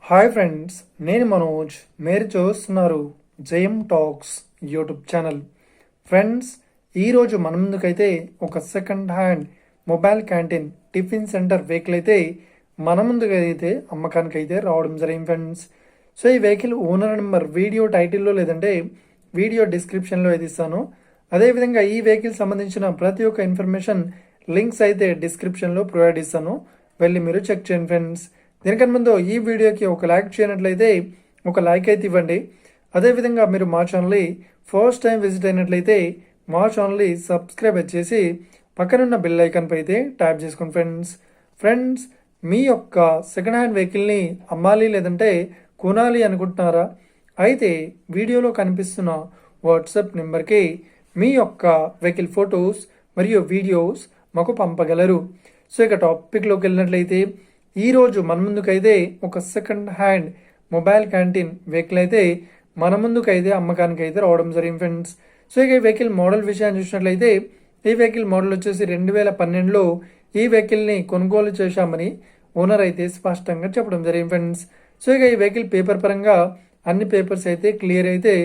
Hi friends, నేను మనోజ్. మీరు చూస్తున్నారు జయం టాక్స్ యూట్యూబ్ ఛానల్. ఫ్రెండ్స్, ఈరోజు మన ముందుకైతే ఒక second hand mobile canteen tiffin centre vehicle అయితే మన ముందుకైతే అమ్మకానికి అయితే రావడం జరిగింది ఫ్రెండ్స్. సో ఈ వెహికల్ ఓనర్ నెంబర్ వీడియో టైటిల్లో లేదంటే వీడియో డిస్క్రిప్షన్లో అయితే ఇస్తాను. అదేవిధంగా ఈ వెహికల్ సంబంధించిన ప్రతి ఒక్క ఇన్ఫర్మేషన్ లింక్స్ అయితే డిస్క్రిప్షన్లో ప్రొవైడ్ ఇస్తాను, వెళ్ళి మీరు చెక్ చేయండి ఫ్రెండ్స్. దీనికన్నా ముందు ఈ వీడియోకి ఒక లైక్ చేయనట్లయితే ఒక లైక్ అయితే ఇవ్వండి. అదేవిధంగా మీరు మా ఛానల్ని ఫస్ట్ టైం విజిట్ అయినట్లయితే మా ఛానల్ని సబ్స్క్రైబ్ చేసి పక్కనున్న బెల్ ఐకాన్పై అయితే ట్యాప్ చేసుకోండి ఫ్రెండ్స్. మీ యొక్క సెకండ్ హ్యాండ్ వెహికల్ని అమ్మాలి లేదంటే కొనాలి అనుకుంటున్నారా? అయితే వీడియోలో కనిపిస్తున్న వాట్సాప్ నెంబర్కి మీ యొక్క వెహికల్ ఫొటోస్ మరియు వీడియోస్ మాకు పంపగలరు. సో ఇక టాపిక్లోకి వెళ్ళినట్లయితే ఈరోజు మన ముందుకైతే ఒక second hand mobile canteen vehicle అయితే మన ముందుకైతే అమ్మకానికి అయితే రావడం జరిగింది ఫ్రెండ్స్. సో ఇక ఈ వెహికల్ మోడల్ విషయాన్ని చూసినట్లయితే ఈ వెహికల్ మోడల్ వచ్చేసి 2012లో ఈ వెహికల్ని కొనుగోలు చేశామని ఓనర్ అయితే స్పష్టంగా చెప్పడం జరిగింది ఫ్రెండ్స్. సో ఇక ఈ వెహికల్ పేపర్ పరంగా అన్ని పేపర్స్ అయితే క్లియర్ అయితే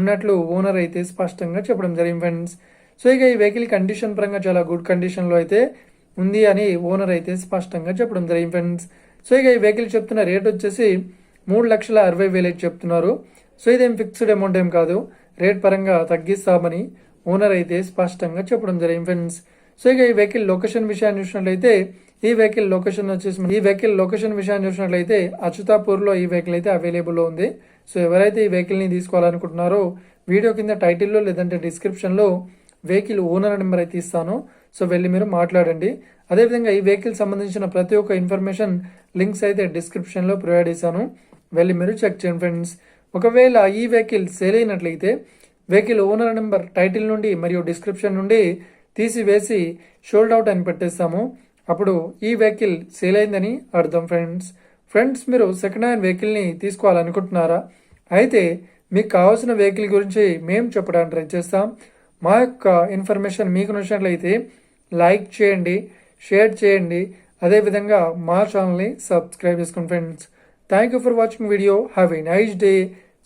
ఉన్నట్లు ఓనర్ అయితే స్పష్టంగా చెప్పడం జరిగింది ఫ్రెండ్స్. సో ఇక ఈ వెహికల్ కండిషన్ పరంగా చాలా గుడ్ కండిషన్లో అయితే ఉంది అని ఓనర్ అయితే స్పష్టంగా చెప్పడం జరిగింది ఫ్రెండ్స్. సో ఇక ఈ వెహికల్ చెప్తున్న రేట్ వచ్చేసి 3,60,000 చెప్తున్నారు. సో ఇదేం ఫిక్స్డ్ అమౌంట్ ఏం కాదు, రేట్ పరంగా తగ్గిస్తామని ఓనర్ అయితే స్పష్టంగా చెప్పడం జరిగింది ఫ్రెండ్స్. సో ఇక ఈ వెహికల్ లొకేషన్ విషయాన్ని చూసినట్లయితే ఈ వెహికల్ లొకేషన్ విషయాన్ని చూసినట్లయితే అచ్యుతాపూర్లో ఈ వెహికల్ అయితే అవైలబుల్లో ఉంది. సో ఎవరైతే ఈ వెహికల్ని తీసుకోవాలనుకుంటున్నారో వీడియో కింద టైటిల్లో లేదంటే డిస్క్రిప్షన్లో వెహికల్ ఓనర్ నెంబర్ అయితే ఇస్తాను, సో వెళ్ళి మీరు మాట్లాడండి. అదేవిధంగా ఈ వెహికల్ సంబంధించిన ప్రతి ఒక్క ఇన్ఫర్మేషన్ లింక్స్ అయితే డిస్క్రిప్షన్లో ప్రొవైడ్ చేశాను, వెళ్ళి మీరు చెక్ చేయండి ఫ్రెండ్స్. ఒకవేళ ఈ వెహికల్ సేల్ అయినట్లయితే వెహికల్ ఓనర్ నెంబర్ టైటిల్ నుండి మరియు డిస్క్రిప్షన్ నుండి తీసివేసి షోల్డ్ అవుట్ అని పెట్టేస్తాము, అప్పుడు ఈ వెహికల్ సేల్ అయిందని అర్థం ఫ్రెండ్స్. మీరు సెకండ్ హ్యాండ్ వెహికల్ని తీసుకోవాలనుకుంటున్నారా? అయితే మీకు కావాల్సిన వెహికల్ గురించి మేము చెప్పడానికి ట్రై చేస్తాం. మా యొక్క ఇన్ఫర్మేషన్ మీకు నచ్చినట్లయితే లైక్ చేయండి, షేర్ చేయండి, అదేవిధంగా మా ఛానల్ని సబ్స్క్రైబ్ చేసుకోండి friends. Thank you for watching video. Have a nice day.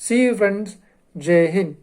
See you friends. Jai Hind.